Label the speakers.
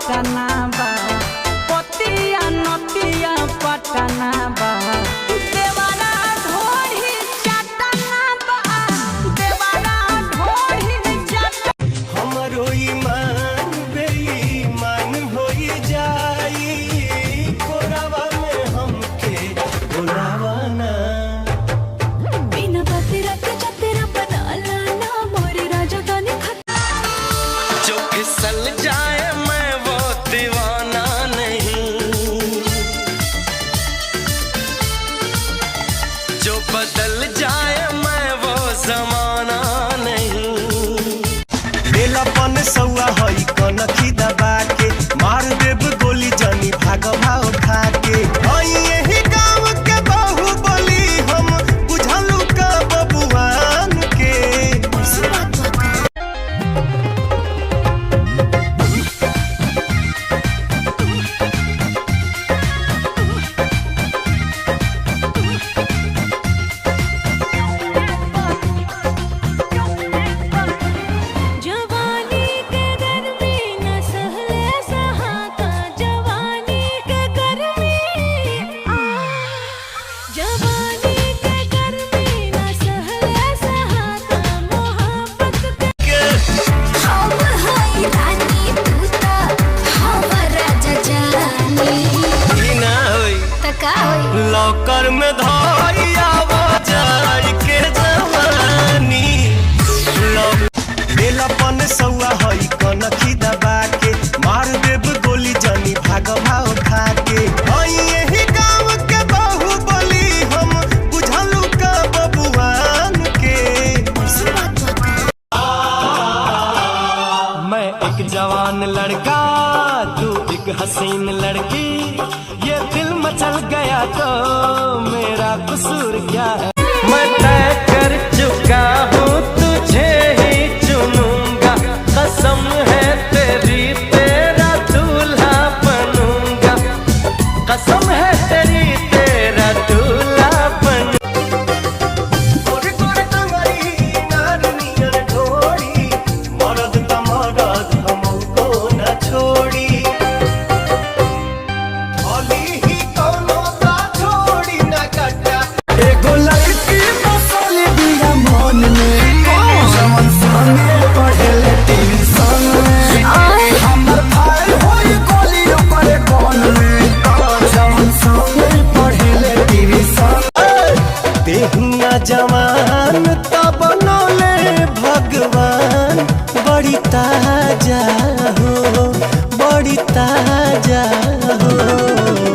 Speaker 1: पटना बा पतिया नतिया पटना बा देवारा ढोढ़ी चटना बा देवारा ढोढ़ी चट
Speaker 2: हमरो ईमान बेईमान होई जाई कोरावा में हमके बुलावा ना
Speaker 3: बिना बतेरा के चतेरा बना लाना मोरे राजा गाने
Speaker 2: जो फिसल जाए मैं वो दीवाना नहीं, जो बदल जाए मैं वो जमाना नहीं। बेलापन सौआ हई कनखी दबा के मार देव गोली जानी भाग भाव खा के यही गाँव के बाहुबली हम बुझलू का बबुआन के।
Speaker 3: जवानी के गर्मी न सहले सहाता जवानी के गर्मी जवानी के गर्मी न सहले सहाता मोहब्बत के हम हई रानी तूता हम राजा जानी
Speaker 2: ना होई
Speaker 3: तका होई
Speaker 2: लॉकर में धाई आवाज के जवानी बेलापन सौआ हई कनखी दबा के मार देव गोली जानी भाग भाव खा के यही गाँव के बाहुबली हम बुझलू का बबुआन के। मैं एक जवान लड़का तू एक हसीन लड़की ये दिल मचल गया तो मेरा कसूर क्या है। मैं तय कर चुका हूँ तुझे ही चुनूंगा कसम है तेरी तेरा दूल्हा बनूंगा कसम है तेरी तेरा दूल्हा बनूंगा। गोरे गोरे टंगरी नारनियर ढोड़ी मरद का मरद हमको न छोड़ी भली ही कोनो का छोड़ी न कटा। एगो लड़की बसल बिया मन में जवन संगे पढ़ेले ट्यूशन में हमर भाई होई गोली ओकरे कोन में जवन संगे पढ़ेले ट्यूशन। देहिया जवान तब बनौले भगवान बड़ी ताजा हो बड़ी ताजा हो।